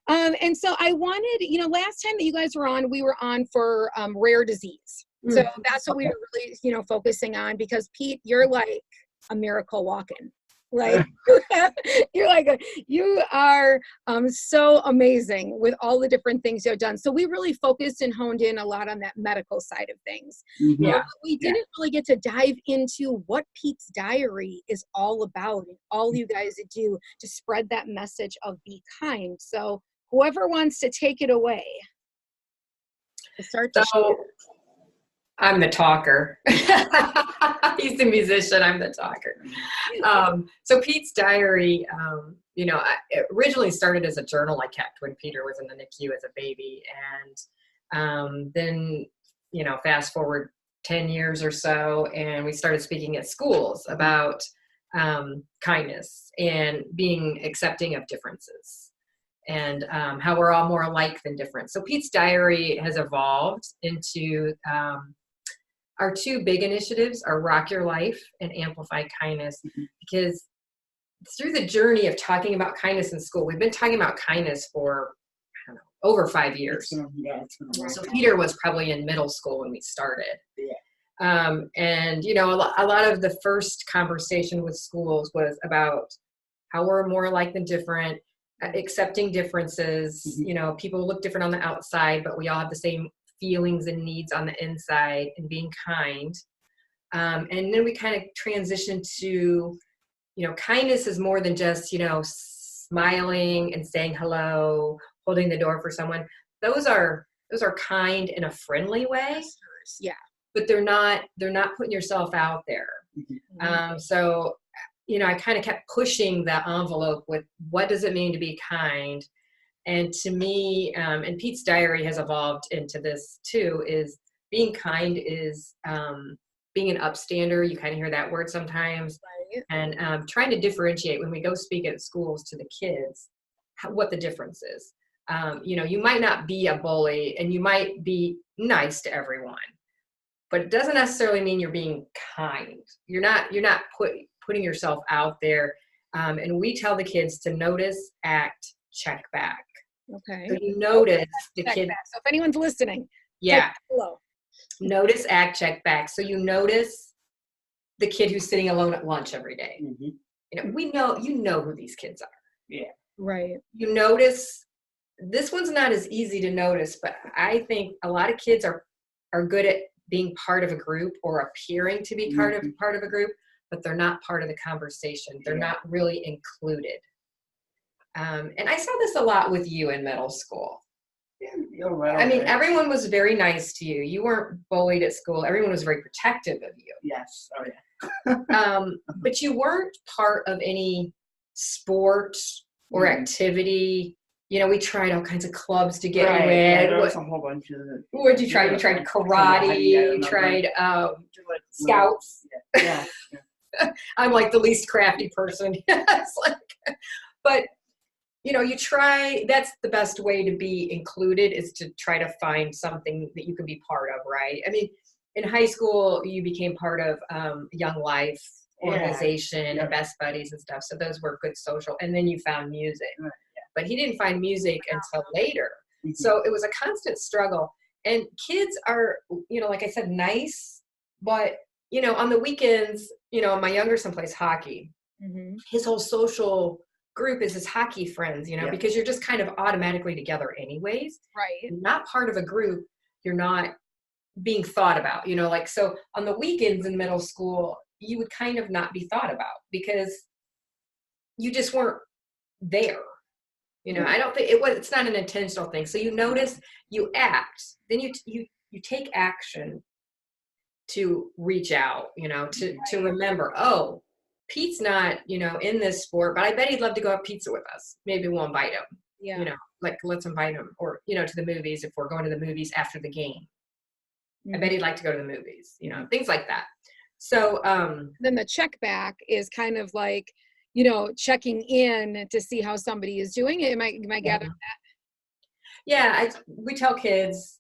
And so I wanted, last time that you guys were on, we were on for rare disease. So that's what we were really, focusing on, because Pete, you're like a miracle walking. Like you are so amazing with all the different things you've done. So we really focused and honed in a lot on that medical side of things. We didn't really get to dive into what Pete's Diary is all about, and all you guys do to spread that message of be kind. So whoever wants to take it away. I'm the talker. He's the musician. I'm the talker. So Pete's Diary, it originally started as a journal I kept when Peter was in the NICU as a baby. And then, fast forward 10 years or so, and we started speaking at schools about kindness and being accepting of differences, and how we're all more alike than different. So Pete's Diary has evolved into our two big initiatives are Rock Your Life and Amplify Kindness, because through the journey of talking about kindness in school, we've been talking about kindness for, over 5 years. So Peter was probably in middle school when we started. And, a lot of the first conversation with schools was about how we're more alike than different, accepting differences. People look different on the outside, but we all have the same feelings and needs on the inside, and being kind. And then we kind of transitioned to, kindness is more than just, smiling and saying hello, holding the door for someone. Those are kind in a friendly way. Yeah. But they're not putting yourself out there. So, I kind of kept pushing that envelope with what does it mean to be kind? And to me, and Pete's Diary has evolved into this too, is being kind is being an upstander. You kind of hear that word sometimes. Right. And trying to differentiate when we go speak at schools to the kids, what the difference is. You might not be a bully, and you might be nice to everyone, but it doesn't necessarily mean you're being kind. You're not putting yourself out there. And we tell the kids to notice, act, check back. Okay. So you notice the kid. So if anyone's listening, hello. Notice, act, check back. So you notice the kid who's sitting alone at lunch every day. We know, who these kids are. Yeah. Right. You notice, this one's not as easy to notice, but I think a lot of kids are good at being part of a group or appearing to be part of a group, but they're not part of the conversation. They're not really included. And I saw this a lot with you in middle school. I mean, everyone was very nice to you. You weren't bullied at school. Everyone was very protective of you. Yes. Oh, yeah. But you weren't part of any sport or activity. We tried all kinds of clubs to get you in. Yeah, there was a whole bunch of it. What did you try? You tried karate. You tried scouts. Yeah. I'm like the least crafty person. But you try, that's the best way to be included, is to try to find something that you can be part of, right? I mean, in high school, you became part of Young Life organization and Best Buddies and stuff. So those were good social. And then you found music. But he didn't find music until later. So it was a constant struggle. And kids are, like I said, nice. But, on the weekends, my younger son plays hockey. His whole social group is his hockey friends, because you're just kind of automatically together anyways. Right. You're not part of a group. You're not being thought about, so on the weekends in middle school, you would kind of not be thought about because you just weren't there. I don't think it's not an intentional thing. So you notice, you act, then you take action to reach out, to remember, oh, Pete's not, in this sport, but I bet he'd love to go have pizza with us. Maybe we'll invite him. Yeah. Let's invite him, or, to the movies if we're going to the movies after the game. I bet he'd like to go to the movies, things like that. So then the check back is kind of like, checking in to see how somebody is doing it. Am I gathering that? Yeah, we tell kids,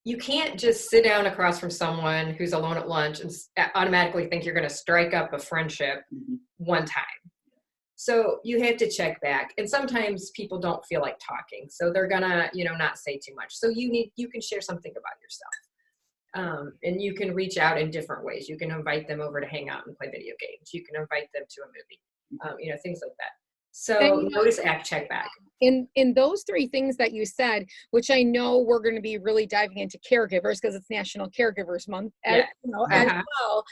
you can't just sit down across from someone who's alone at lunch and automatically think you're going to strike up a friendship one time. So you have to check back. And sometimes people don't feel like talking. So they're gonna, not say too much. So you can share something about yourself. And you can reach out in different ways. You can invite them over to hang out and play video games. You can invite them to a movie, things like that. So notice, act, check back. In those three things that you said, which I know we're going to be really diving into caregivers because it's National Caregivers Month, as well,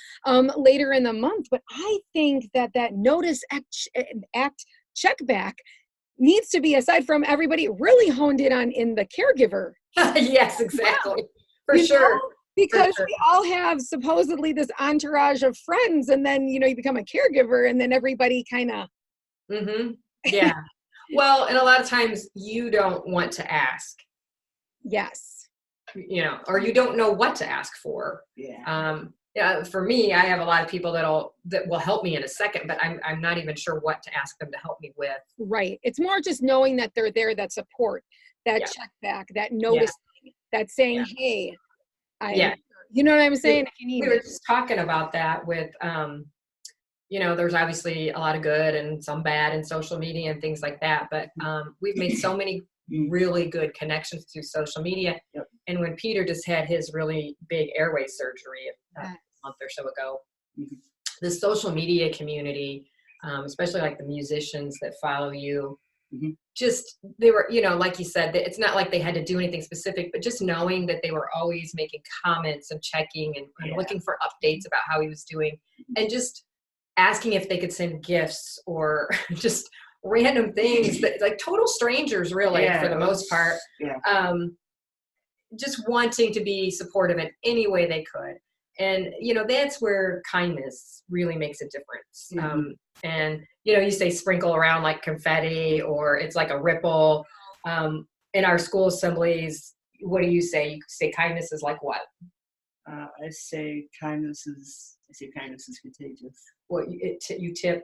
later in the month. But I think that notice, act, check back needs to be, aside from everybody, really honed in on in the caregiver. Yes, exactly. For sure. Because we all have supposedly this entourage of friends, and then, you become a caregiver, and then everybody kind of. Mm-hmm. Yeah. Well, and a lot of times you don't want to ask. Yes. Or you don't know what to ask for. Yeah. For me, I have a lot of people that will help me in a second, but I'm not even sure what to ask them to help me with. Right. It's more just knowing that they're there, that support, that check back, that noticing, that saying, hey, you know what I'm saying? If you need we were just talking about that with, there's obviously a lot of good and some bad in social media and things like that. But we've made so many really good connections through social media. Yep. And when Peter just had his really big airway surgery a month or so ago, the social media community, especially like the musicians that follow you, just they were, like you said, it's not like they had to do anything specific, but just knowing that they were always making comments and checking and looking for updates about how he was doing, and just asking if they could send gifts or just random things that, like, total strangers, really, for the most part. Just wanting to be supportive in any way they could. And, that's where kindness really makes a difference. And, you say sprinkle around like confetti, or it's like a ripple. In our school assemblies, what do you say? You say kindness is like what? I say kindness is contagious. What you tip?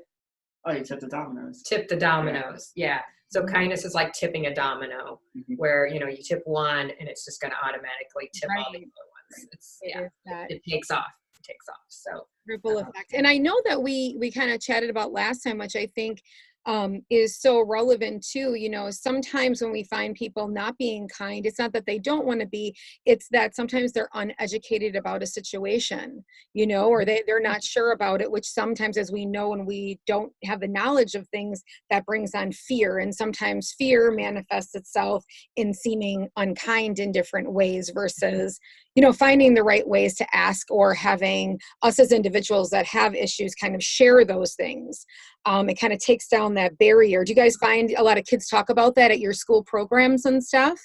Oh, you tip the dominoes. Tip the dominoes. Yeah. So kindness is like tipping a domino, where, you tip one and it's just going to automatically tip all the other ones. It takes off. So ripple effect. And I know that we kind of chatted about last time, which I think is so relevant too. Sometimes when we find people not being kind, it's not that they don't want to be, it's that sometimes they're uneducated about a situation, or they're not sure about it, which sometimes, as we know, when we don't have the knowledge of things, that brings on fear. And sometimes fear manifests itself in seeming unkind in different ways versus, finding the right ways to ask, or having us as individuals that have issues kind of share those things. It kind of takes down that barrier. Do you guys find a lot of kids talk about that at your school programs and stuff?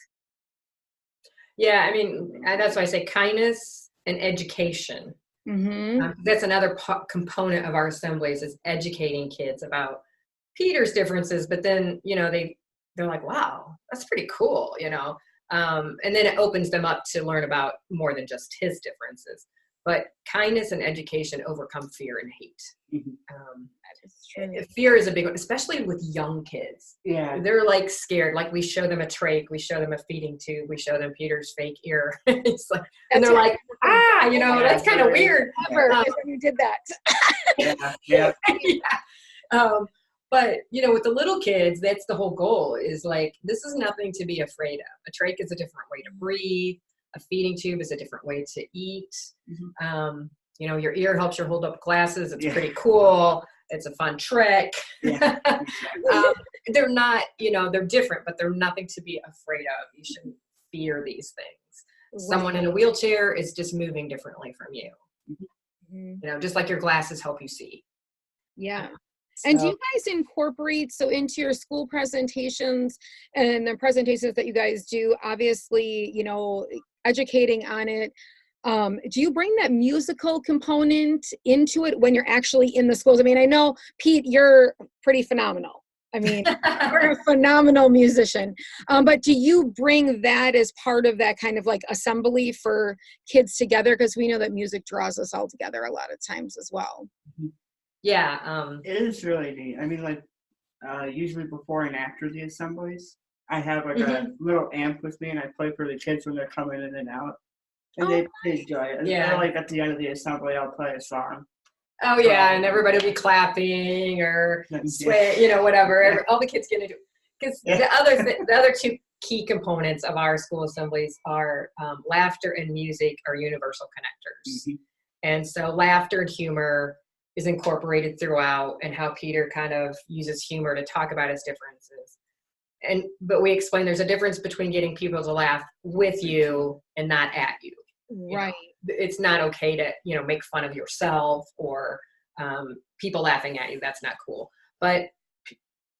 Yeah, I mean, that's why I say kindness and education. That's another component of our assemblies, is educating kids about Peter's differences. But then, they're like, wow, that's pretty cool, and then it opens them up to learn about more than just his differences. But kindness and education overcome fear and hate. Fear is a big one, especially with young kids. Yeah. They're like scared. Like, we show them a trach, we show them a feeding tube, we show them Peter's fake ear. It's like, and they're like, that's kind of weird. When you did that. Yeah. But, with the little kids, that's the whole goal, is like, this is nothing to be afraid of. A trach is a different way to breathe. A feeding tube is a different way to eat. Your ear helps you hold up glasses. It's pretty cool. It's a fun trick. They're not, they're different, but they're nothing to be afraid of. You shouldn't fear these things. Someone in a wheelchair is just moving differently from you. Just like your glasses help you see. Yeah. And do you guys incorporate, into your school presentations and the presentations that you guys do, obviously, educating on it, do you bring that musical component into it when you're actually in the schools? I mean, I know, Pete, you're pretty phenomenal. I mean, you're a phenomenal musician. But do you bring that as part of that kind of like assembly for kids together? Because we know that music draws us all together a lot of times as well. Yeah. It is really neat. I mean, like, usually before and after the assemblies, I have like a little amp with me, and I play for the kids when they're coming in and out. And they enjoy it. Yeah. Or like at the end of the assembly, I'll play a song. Oh yeah, and everybody will be clapping or sway, you know, whatever. All the kids get into it. Because the other two key components of our school assemblies are laughter and music are universal connectors. And so laughter and humor is incorporated throughout, and how Peter kind of uses humor to talk about his differences. But we explain there's a difference between getting people to laugh with you and not at you. Right. You know, it's not okay to, you know, make fun of yourself or people laughing at you. That's not cool. But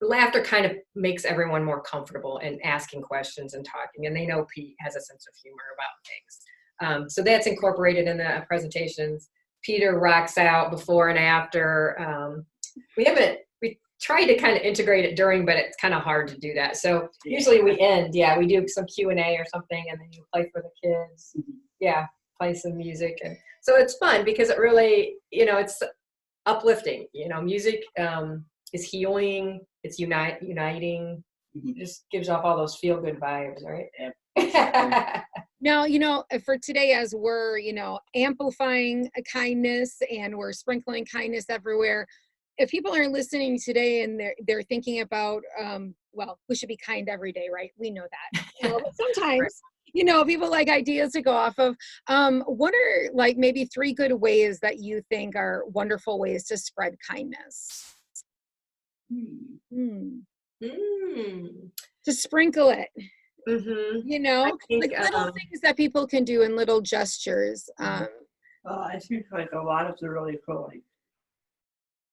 laughter kind of makes everyone more comfortable in asking questions and talking. And they know Pete has a sense of humor about things. So that's incorporated in the presentations. Peter rocks out before and after. We tried to kind of integrate it during, but it's kind of hard to do that. So usually we end, we do some Q&A or something, and then you play for the kids. Play some music. And so it's fun because it really, you know, it's uplifting. You know, music is healing. It's uniting. Just gives off all those feel good vibes, right? Now, you know, for today, as we're, you know, amplifying kindness and we're sprinkling kindness everywhere, if people are listening today and they're thinking about, well, we should be kind every day, right? We know that. You know, but sometimes, you know, people like ideas to go off of. What are like maybe 3 good ways that you think are wonderful ways to spread kindness? To sprinkle it. You know, like little things that people can do in little gestures. Well, I think like a lot of the really cool, like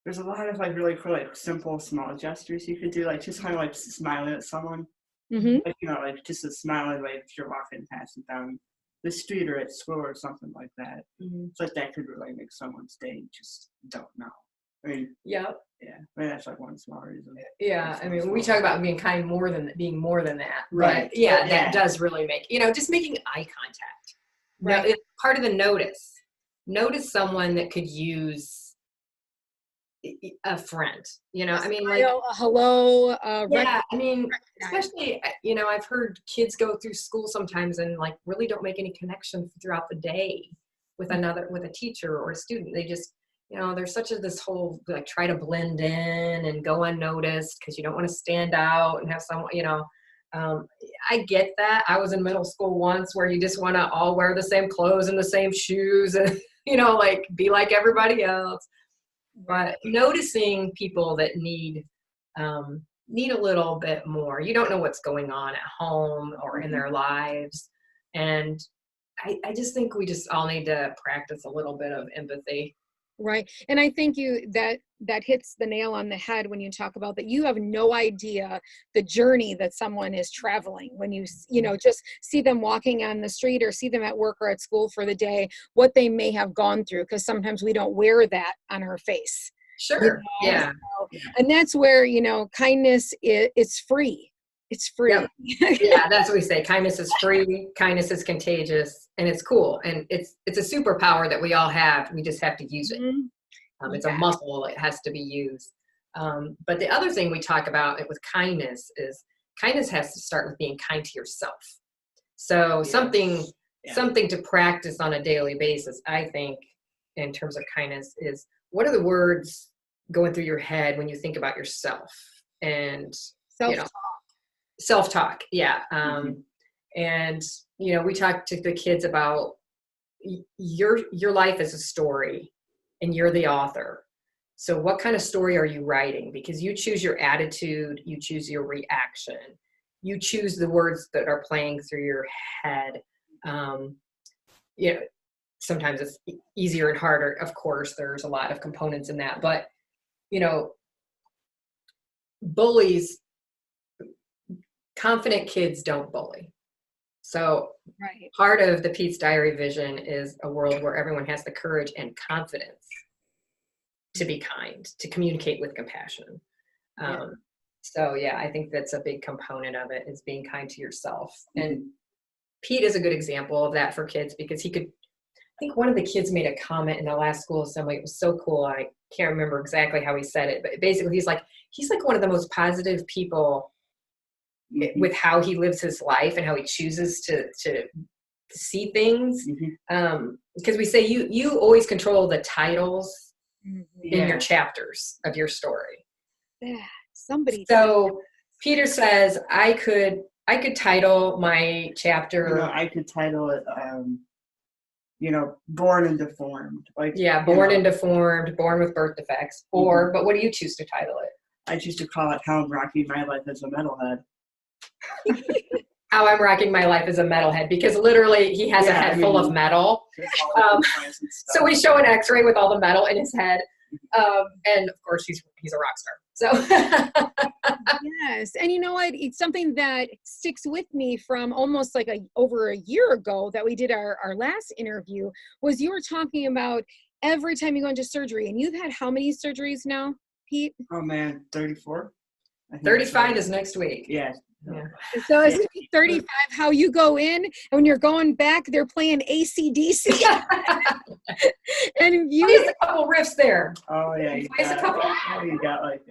there's a lot of like really cool, like simple, small gestures you could do, like just kind of like smiling at someone, like, you know, like just a smiling way if you're walking past them down the street or at school or something like that. It's like that could really make someone's day. You just don't know. I mean, I mean, that's like one small reason. I mean, we talk about being kind being more than that, right? But that does really make, you know, just making eye contact. Right, it's part of the notice. Notice someone that could use a friend. You know, I mean, like a hello. I mean, especially, you know, I've heard kids go through school sometimes and like really don't make any connection throughout the day with a teacher or a student. They just, you know, there's this whole like try to blend in and go unnoticed because you don't want to stand out and have someone, you know. I get that. I was in middle school once where you just want to all wear the same clothes and the same shoes and, you know, like be like everybody else. But noticing people that need a little bit more. You don't know what's going on at home or in their lives. And I just think we just all need to practice a little bit of empathy. Right. And I think that hits the nail on the head when you talk about that. You have no idea the journey that someone is traveling when you know, just see them walking on the street or see them at work or at school for the day, what they may have gone through. Because sometimes we don't wear that on our face. Sure. You know? So, and that's where, you know, kindness it's free. It's free. Yep. That's what we say. Kindness is free. Kindness is contagious, and it's cool. And it's a superpower that we all have. We just have to use it. It's a muscle. It has to be used. But the other thing we talk about with kindness is kindness has to start with being kind to yourself. So something to practice on a daily basis, I think, in terms of kindness is, what are the words going through your head when you think about yourself? And self-talk. And, you know, we talk to the kids about your life is a story and you're the author. So what kind of story are you writing? Because you choose your attitude, you choose your reaction, you choose the words that are playing through your head. You know, sometimes it's easier and harder. Of course, there's a lot of components in that, but, you know, confident kids don't bully. So part of the Pete's Diary vision is a world where everyone has the courage and confidence to be kind, to communicate with compassion. So I think that's a big component of it, is being kind to yourself. And Pete is a good example of that for kids, because I think one of the kids made a comment in the last school assembly. It was so cool. I can't remember exactly how he said it, but basically he's like one of the most positive people with how he lives his life and how he chooses to see things. Because we say you always control the titles in your chapters of your story. Yeah, somebody. So Peter says I could title my chapter. I could title it, born and deformed. Born and deformed, born with birth defects. Or, but what do you choose to title it? I choose to call it How I'm Rocking My Life as a Metalhead. How I'm Rocking My Life as a Metalhead, because literally he has a head full of metal. So we show an X-ray with all the metal in his head. And of course he's a rock star. So yes. And you know what? It's something that sticks with me from almost like over a year ago that we did our last interview, was you were talking about every time you go into surgery, and you've had how many surgeries now, Pete? Oh man, 34? 35 is next week. Yeah. So it's 35, how you go in, and when you're going back, they're playing AC/DC. And you plays a couple riffs there. Oh yeah, you got like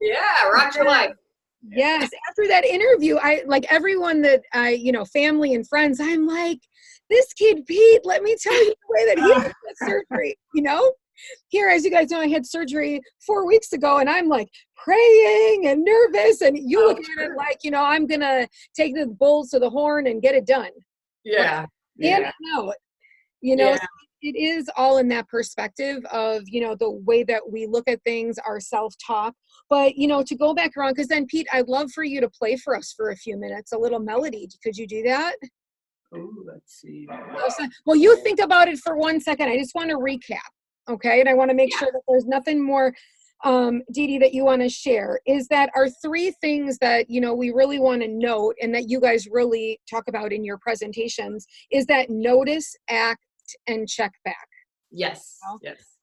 Yeah, rock your life. Yes. After that interview, I like everyone that family and friends, I'm like, this kid Pete, let me tell you the way that he had surgery, Here, as you guys know, I had surgery 4 weeks ago, and I'm like praying and nervous, and you look at it like, I'm going to take the bull to the horn and get it done. Yeah. And out, it is all in that perspective of, the way that we look at things, our self-talk. But, to go back around, because then, Pete, I'd love for you to play for us for a few minutes, a little melody. Could you do that? Oh, let's see. Well, you think about it for 1 second. I just want to recap. Okay. And I want to make sure that there's nothing more, Dede, that you want to share. Is that our 3 things that, we really want to note, and that you guys really talk about in your presentations, is that notice, act, and check back. Yes. Yes.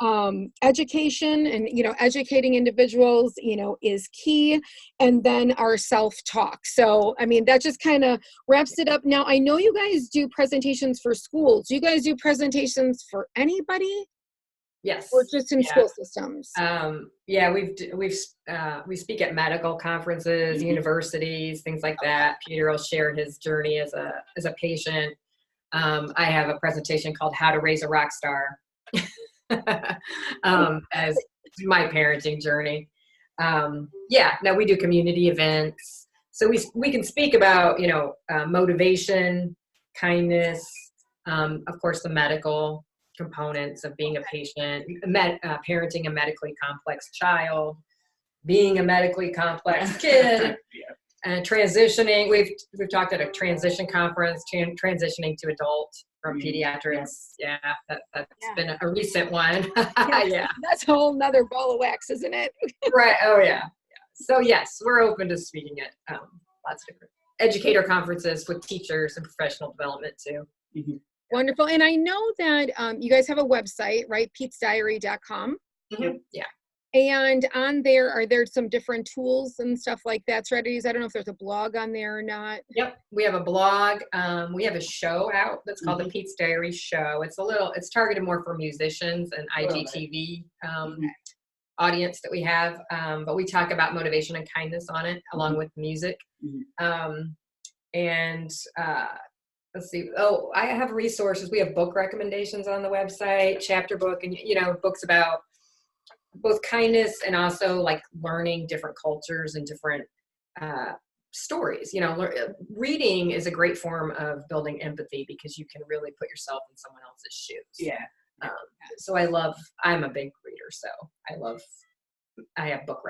Education and, educating individuals, is key. And then our self-talk. So, I mean, that just kind of wraps it up. Now, I know you guys do presentations for schools. Do you guys do presentations for anybody? Yes. Or just in school systems? We speak at medical conferences, universities, things like that. Peter will share his journey as a patient. I have a presentation called How to Raise a Rock Star as my parenting journey. Now we do community events. So we can speak about, motivation, kindness, of course, the medical components of being a patient, parenting a medically complex child, being a medically complex kid, and transitioning. We've talked at a transition conference, transitioning to adult from pediatrics. Yeah, that's been a recent one. Yeah, that's a whole nother ball of wax, isn't it? Right. Oh yeah. So yes, we're open to speaking at lots of different educator conferences with teachers and professional development too. Mm-hmm. Wonderful. And I know that you guys have a website, right? PetesDiary.com. Mm-hmm. Yeah. And on there, are there some different tools and stuff like that, strategies? I don't know if there's a blog on there or not. Yep. We have a blog. We have a show out that's called the Pete's Diary Show. It's targeted more for musicians and IGTV audience that we have. But we talk about motivation and kindness on it, along with music. Let's see. Oh, I have resources. We have book recommendations on the website, chapter book, and books about both kindness and also like learning different cultures and different stories. Reading is a great form of building empathy because you can really put yourself in someone else's shoes. Yeah. So I'm a big reader, so I have book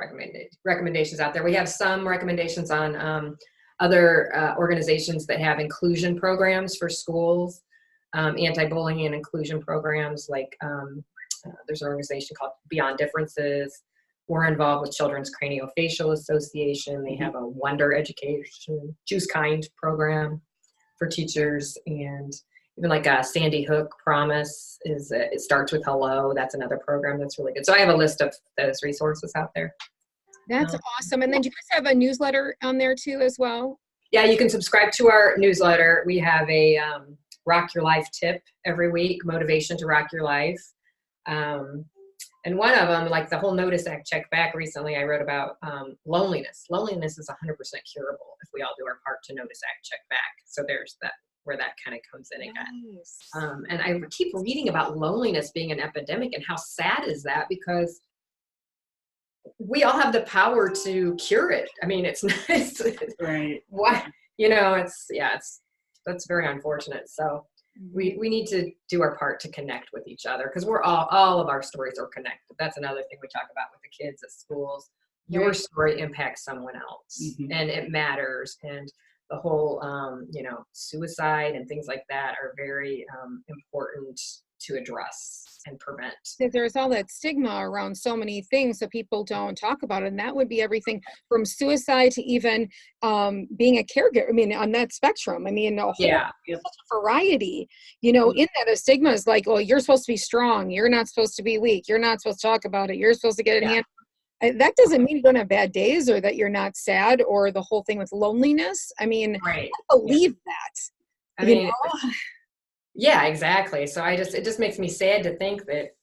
recommendations out there. We have some recommendations on other organizations that have inclusion programs for schools, anti-bullying and inclusion programs. Like there's an organization called Beyond Differences. We're involved with Children's Craniofacial Association. They have a Wonder Education, Choose Kind program for teachers. And even like a Sandy Hook Promise it starts with hello. That's another program that's really good. So I have a list of those resources out there. That's awesome. And then do you guys have a newsletter on there too as well? Yeah, you can subscribe to our newsletter. We have a Rock Your Life tip every week, motivation to rock your life. And And one of them, like the whole notice, act, check back, recently I wrote about loneliness. Loneliness is 100% curable if we all do our part to notice, act, check back. So there's that, where that kind of comes in again. Nice. And I keep reading about loneliness being an epidemic, and how sad is that, because we all have the power to cure it. I mean, it's nice. Right. Why, you know, that's very unfortunate. So we need to do our part to connect with each other, because we're all of our stories are connected. That's another thing we talk about with the kids at schools. Your story impacts someone else, and it matters. And the whole, you know, suicide and things like that are very important to address and prevent. There's all that stigma around so many things that people don't talk about, and that would be everything from suicide to even being a caregiver. I mean, on that spectrum, I mean, such a variety, you know. In that, a stigma is like, well, you're supposed to be strong, you're not supposed to be weak, you're not supposed to talk about it, you're supposed to get it handled. That doesn't mean you don't have bad days, or that you're not sad, or the whole thing with loneliness. I mean, I believe that. I mean, yeah, exactly. So it just makes me sad to think that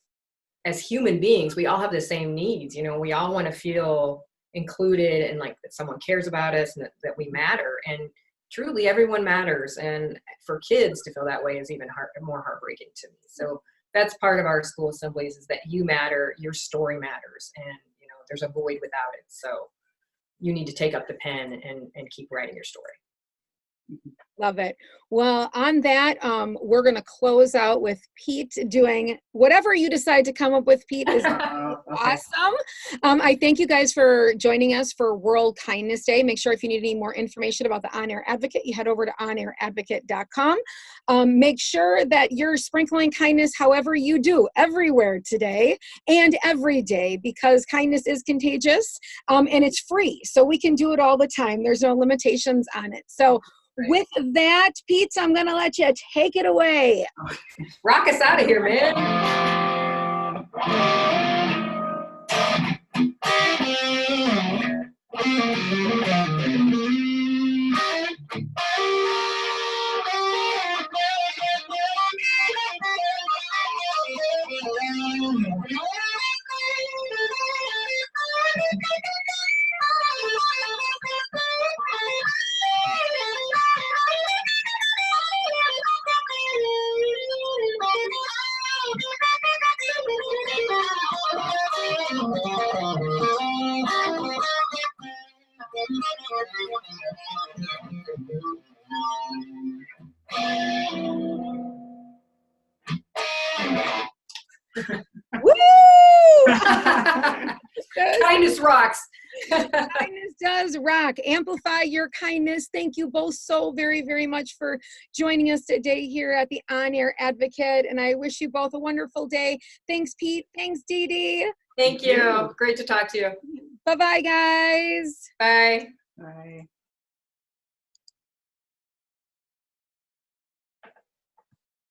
as human beings, we all have the same needs. You know, we all want to feel included, and like that someone cares about us, and that we matter. And truly, everyone matters. And for kids to feel that way is even more heartbreaking to me. So that's part of our school assemblies, is that you matter, your story matters, and you know, there's a void without it. So you need to take up the pen and keep writing your story. Love it. Well, on that, we're going to close out with Pete doing whatever you decide to come up with. Pete is awesome. I thank you guys for joining us for World Kindness Day. Make sure if you need any more information about the On Air Advocate, you head over to onairadvocate.com. Make sure that you're sprinkling kindness however you do, everywhere today and every day, because kindness is contagious, and it's free. So we can do it all the time. There's no limitations on it. So with that, Pete, I'm going to let you take it away. Rock us out of here, man. Woo! Kindness rocks. Kindness does rock. Amplify your kindness. Thank you both so very, very much for joining us today here at the On Air Advocate. And I wish you both a wonderful day. Thanks, Pete. Thanks, Dede. Thank you. Great to talk to you. Bye-bye, guys. Bye. Bye.